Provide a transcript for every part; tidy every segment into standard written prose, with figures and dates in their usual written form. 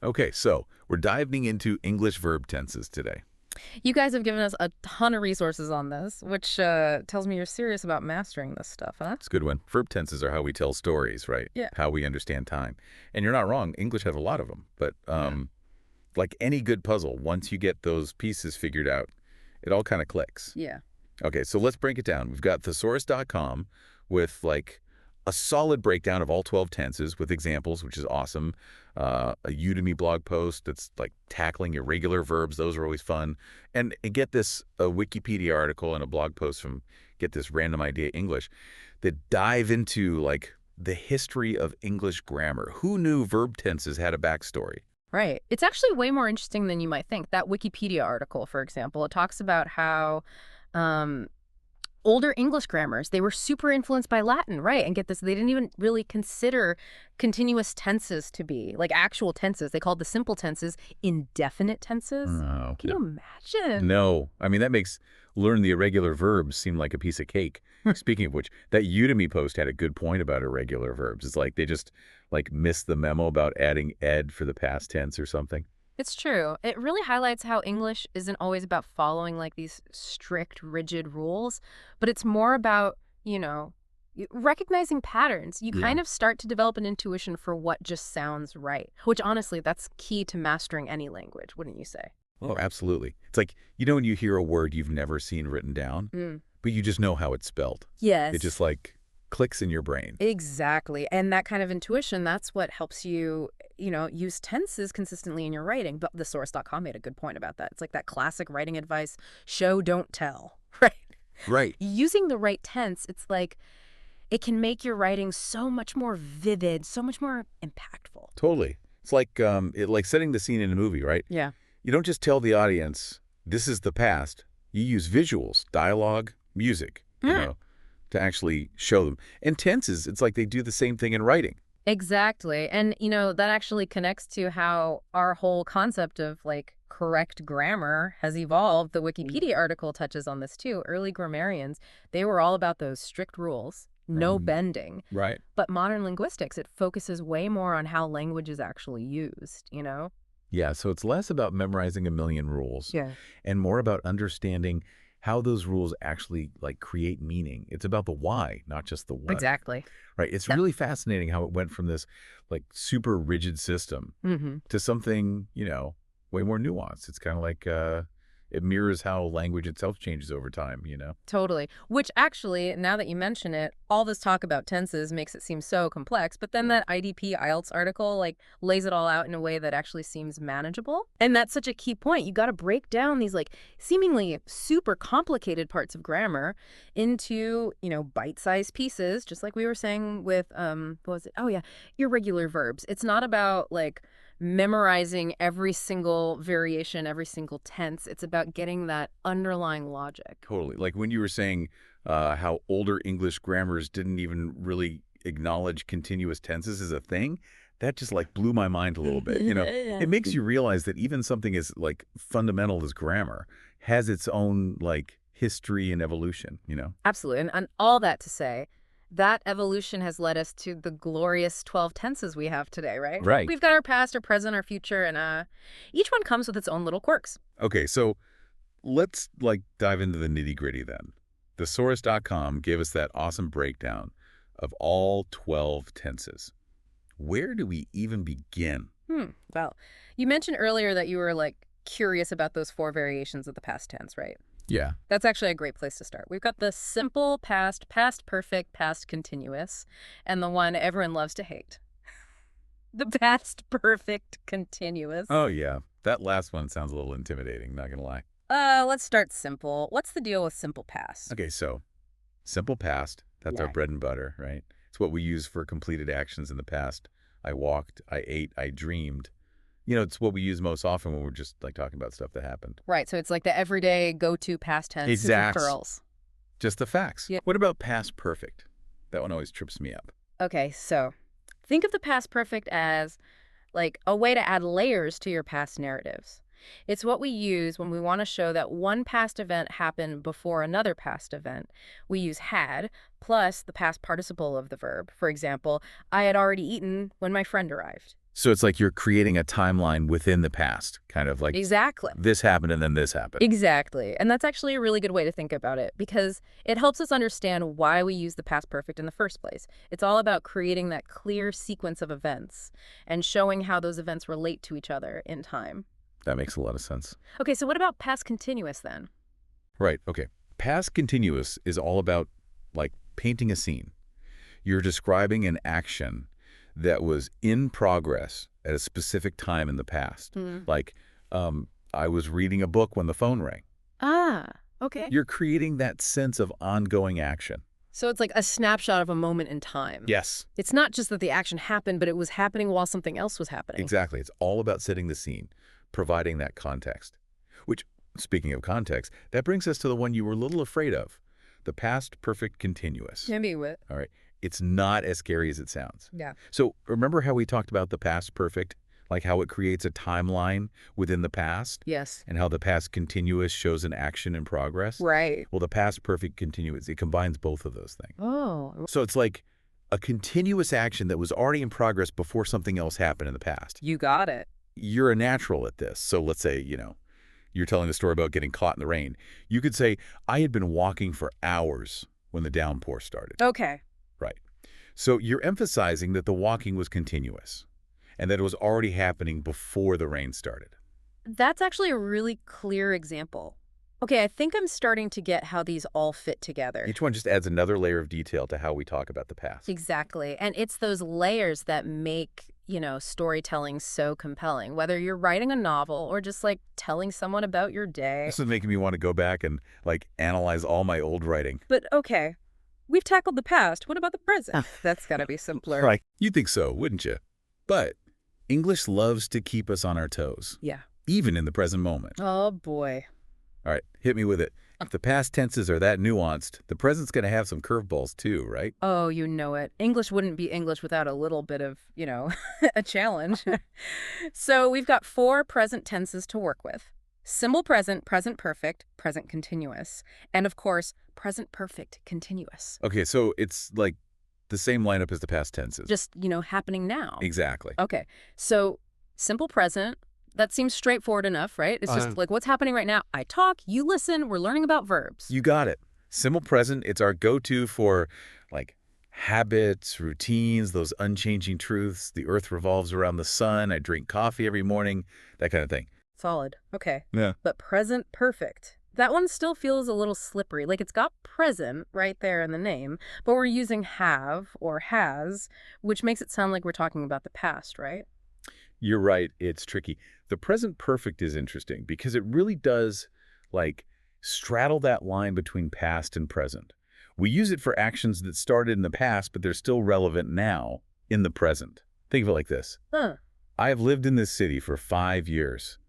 Okay, so we're diving into English verb tenses today. You guys have given us a ton of resources on this, which tells me you're serious about mastering this stuff, huh? It's a good one. Verb tenses are how we tell stories, right? Yeah. How we understand time. And you're not wrong. English has a lot of them. But Yeah. like any good puzzle, once you get those pieces figured out, it all kind of clicks. Yeah. Okay, so let's break it down. We've got thesaurus.com with like a solid breakdown of all 12 tenses with examples, which is awesome. A Udemy blog post that's like tackling irregular verbs. Those are always fun. And get this, a Wikipedia article and a blog post from Get This Random Idea English that dive into like the history of English grammar. Who knew verb tenses had a backstory? Right. It's actually way more interesting than you might think. That Wikipedia article, for example, it talks about how um, older English grammars, they were super influenced by Latin, right? And get this, they didn't even really consider continuous tenses to be like actual tenses. They called the simple tenses indefinite tenses. Oh, Can you imagine? no. I mean, that makes learn the irregular verbs seem like a piece of cake. Speaking of which, that Udemy post had a good point about irregular verbs. It's like they just like missed the memo about adding ed for the past tense or something. It's true. It really highlights how English isn't always about following like these strict, rigid rules, but it's more about, recognizing patterns. You Yeah. kind of start to develop an intuition for what just sounds right, which honestly, that's key to mastering any language, wouldn't you say? Oh, absolutely. It's like, when you hear a word you've never seen written down, Mm. but you just know how it's spelled. It just Yes. like clicks in your brain. Exactly. And that kind of intuition, that's what helps you, use tenses consistently in your writing. But the source.com made a good point about that. It's like that classic writing advice, show, don't tell, right? Right. Using the right tense, it's like it can make your writing so much more vivid, so much more impactful. Totally. It's like like setting the scene in a movie, right? Yeah. You don't just tell the audience, this is the past. You use visuals, dialogue, music, Mm. to actually show them. And tenses, it's like they do the same thing in writing. Exactly. And, that actually connects to how our whole concept of like correct grammar has evolved. The Wikipedia article touches on this too. Early grammarians, they were all about those strict rules, no Um, bending. right. But modern linguistics, it focuses way more on how language is actually used? Yeah, so it's less about memorizing a million rules Yeah. and more about understanding how those rules actually like create meaning. It's about the why, not just the what. Exactly. Right? It's Yeah. really fascinating how it went from this like super rigid system Mm-hmm. to something, way more nuanced. It's kind of like it mirrors how language itself changes over time. Totally. Which actually, now that you mention it, all this talk about tenses makes it seem so complex. But then that IDP IELTS article like lays it all out in a way that actually seems manageable. And that's such a key point. You got to break down these like seemingly super complicated parts of grammar into, bite-sized pieces, just like we were saying with what was it? Oh yeah, irregular verbs. It's not about like memorizing every single variation, every single tense. It's about getting that underlying logic. Totally. Like when you were saying how older English grammars didn't even really acknowledge continuous tenses as a thing, that just like blew my mind a little bit. Yeah. It makes you realize that even something as like fundamental as grammar has its own like history and evolution. Absolutely. And all that to say, that evolution has led us to the glorious 12 tenses we have today, right? Right. We've got our past, our present, our future, and each one comes with its own little quirks. Okay, so let's like dive into the nitty-gritty then. Thesaurus.com gave us that awesome breakdown of all 12 tenses. Where do we even begin? Well, you mentioned earlier that you were like curious about those four variations of the past tense, right? Yeah. That's actually a great place to start. We've got the simple past, past perfect, past continuous, and the one everyone loves to hate. The past perfect continuous. Oh, yeah. That last one sounds a little intimidating, not gonna lie. Let's start simple. What's the deal with simple past? Okay, so simple past, that's our Yeah. bread and butter, right? It's what we use for completed actions in the past. I walked, I ate, I dreamed. It's what we use most often when we're just like talking about stuff that happened. Right, so it's like the everyday go-to past tense Exact. referrals. Just the facts. Yeah. What about past perfect? That one always trips me up. Okay, so think of the past perfect as like a way to add layers to your past narratives. It's what we use when we want to show that one past event happened before another past event. We use had plus the past participle of the verb. For example, I had already eaten when my friend arrived. So it's like you're creating a timeline within the past, kind of like Exactly. this happened and then this happened. Exactly. And that's actually a really good way to think about it because it helps us understand why we use the past perfect in the first place. It's all about creating that clear sequence of events and showing how those events relate to each other in time. That makes a lot of sense. Okay, so what about past continuous then? Right, okay. Past continuous is all about, like, painting a scene. You're describing an action that was in progress at a specific time in the past. Like, I was reading a book when the phone rang. Ah, okay. You're creating that sense of ongoing action. So it's like a snapshot of a moment in time. Yes. It's not just that the action happened, but it was happening while something else was happening. Exactly. It's all about setting the scene, providing that context. Which, speaking of context, that brings us to the one you were a little afraid of, the past perfect continuous. Maybe what? All right. It's not as scary as it sounds. Yeah. So remember how we talked about the past perfect, like how it creates a timeline within the past? Yes. And how the past continuous shows an action in progress? Right. Well, the past perfect continuous, it combines both of those things. Oh. So it's like a continuous action that was already in progress before something else happened in the past. You got it. You're a natural at this. So let's say, you're telling the story about getting caught in the rain. You could say, I had been walking for hours when the downpour started. Okay. Right. So you're emphasizing that the walking was continuous and that it was already happening before the rain started. That's actually a really clear example. Okay, I think I'm starting to get how these all fit together. Each one just adds another layer of detail to how we talk about the past. Exactly. And it's those layers that make, storytelling so compelling, whether you're writing a novel or just like telling someone about your day. This is making me want to go back and analyze all my old writing. But okay, we've tackled the past. What about the present? That's got to be simpler. Right. You'd think so, wouldn't you? But English loves to keep us on our toes, Yeah. even in the present moment. Oh, boy. All right, hit me with it. If the past tenses are that nuanced, the present's going to have some curveballs too, right? Oh, you know it. English wouldn't be English without a little bit of, a challenge. So we've got 4 present tenses to work with. Simple present, present perfect, present continuous, and of course, present perfect continuous. Okay, so it's like the same lineup as the past tenses. Just, happening now. Exactly. Okay, so simple present, that seems straightforward enough, right? It's just like what's happening right now. I talk, you listen, we're learning about verbs. You got it. Simple present, it's our go-to for habits, routines, those unchanging truths. The earth revolves around the sun. I drink coffee every morning, that kind of thing. Solid. Okay. Yeah. But present perfect. That one still feels a little slippery. Like it's got present right there in the name, but we're using have or has, which makes it sound like we're talking about the past, right? You're right. It's tricky. The present perfect is interesting because it really does straddle that line between past and present. We use it for actions that started in the past, but they're still relevant now in the present. Think of it like this. I have lived in this city for 5 years.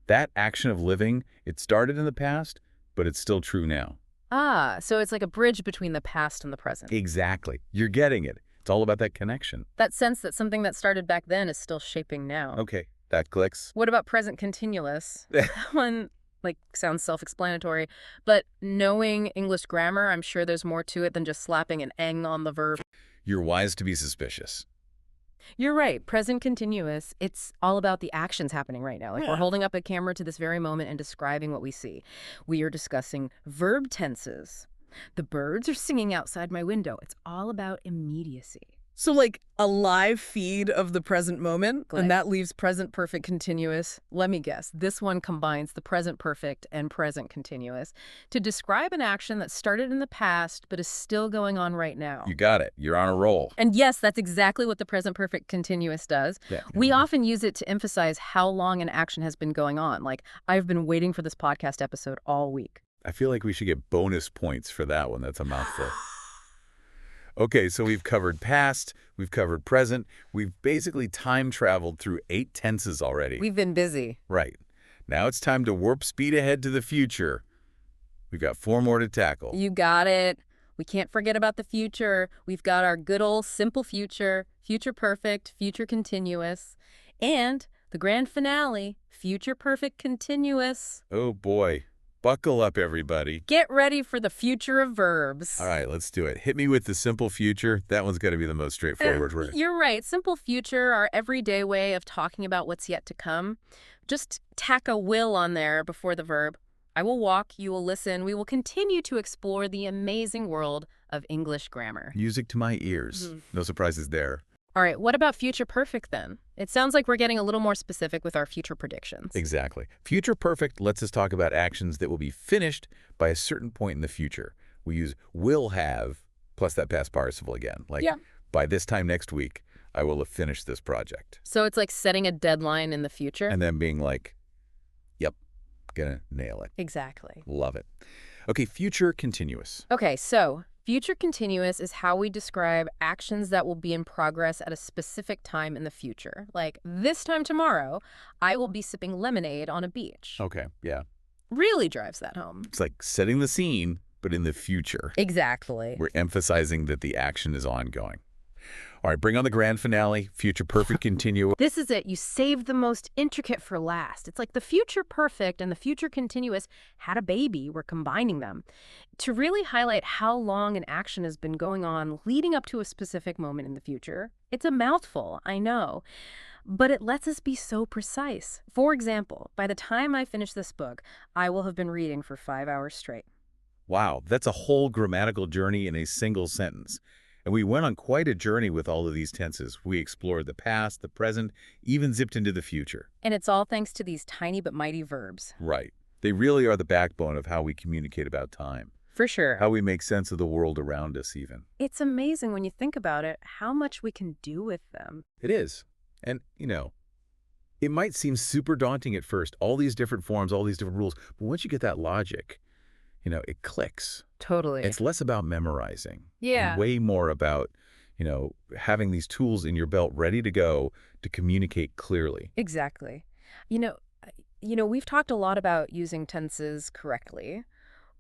That action of living, it started in the past, but it's still true now. Ah, so it's like a bridge between the past and the present. Exactly. You're getting it. It's all about that connection. That sense that something that started back then is still shaping now. Okay, that clicks. What about present continuous? That one, sounds self-explanatory, but knowing English grammar, I'm sure there's more to it than just slapping an eng on the verb. You're wise to be suspicious. You're right. Present continuous, it's all about the actions happening right now. We're holding up a camera to this very moment and describing what we see. We are discussing verb tenses. The birds are singing outside my window. It's all about immediacy. So a live feed of the present moment, and that leaves present perfect continuous. Let me guess. This one combines the present perfect and present continuous to describe an action that started in the past but is still going on right now. You got it. You're on a roll. And yes, that's exactly what the present perfect continuous does. Yeah. We often use it to emphasize how long an action has been going on. Like, I've been waiting for this podcast episode all week. I feel like we should get bonus points for that one. That's a mouthful. Okay, so we've covered past, we've covered present, we've basically time traveled through 8 tenses already. We've been busy. Right. Now it's time to warp speed ahead to the future. We've got 4 more to tackle. You got it. We can't forget about the future. We've got our good old simple future, future perfect, future continuous, and the grand finale, future perfect continuous. Oh boy. Buckle up, everybody. Get ready for the future of verbs. All right, let's do it. Hit me with the simple future. That one's got to be the most straightforward, right? You're right. Simple future, our everyday way of talking about what's yet to come. Just tack a will on there before the verb. I will walk, you will listen. We will continue to explore the amazing world of English grammar. Music to my ears. No surprises there. All right, what about future perfect then? It sounds like we're getting a little more specific with our future predictions. Exactly. Future perfect lets us talk about actions that will be finished by a certain point in the future. We use will have plus that past participle again. Like, by this time next week, I will have finished this project. So it's like setting a deadline in the future? And then being like, yep, gonna nail it. Exactly. Love it. Okay, future continuous. Okay, so future continuous is how we describe actions that will be in progress at a specific time in the future. Like, this time tomorrow, I will be sipping lemonade on a beach. Okay, yeah. Really drives that home. It's like setting the scene, but in the future. Exactly. We're emphasizing that the action is ongoing. All right, bring on the grand finale, future perfect continuous. This is it. You saved the most intricate for last. It's like the future perfect and the future continuous had a baby. We're combining them to really highlight how long an action has been going on leading up to a specific moment in the future. It's a mouthful, I know, but it lets us be so precise. For example, by the time I finish this book, I will have been reading for 5 hours straight. Wow, that's a whole grammatical journey in a single sentence. And we went on quite a journey with all of these tenses. We explored the past, the present, even zipped into the future. And it's all thanks to these tiny but mighty verbs. Right. They really are the backbone of how we communicate about time. For sure. How we make sense of the world around us even. It's amazing when you think about it, how much we can do with them. It is. And, it might seem super daunting at first, all these different forms, all these different rules. But once you get that logic, it clicks. Totally. It's less about memorizing. Yeah. And way more about, having these tools in your belt ready to go to communicate clearly. Exactly. We've talked a lot about using tenses correctly,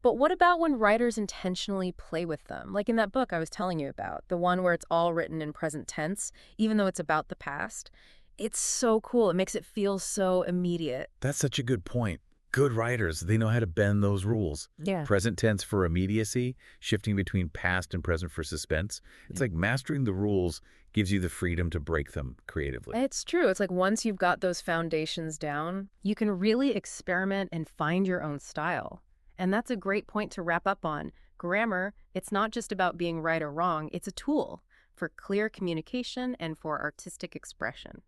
but what about when writers intentionally play with them? Like in that book I was telling you about, the one where it's all written in present tense, even though it's about the past. It's so cool. It makes it feel so immediate. That's such a good point. Good writers, they know how to bend those rules. Yeah. Present tense for immediacy, shifting between past and present for suspense. It's like mastering the rules gives you the freedom to break them creatively. It's true. It's like once you've got those foundations down, you can really experiment and find your own style. And that's a great point to wrap up on. Grammar, it's not just about being right or wrong. It's a tool for clear communication and for artistic expression.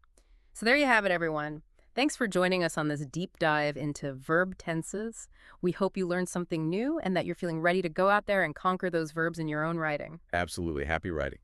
So there you have it, everyone. Thanks for joining us on this deep dive into verb tenses. We hope you learned something new and that you're feeling ready to go out there and conquer those verbs in your own writing. Absolutely. Happy writing.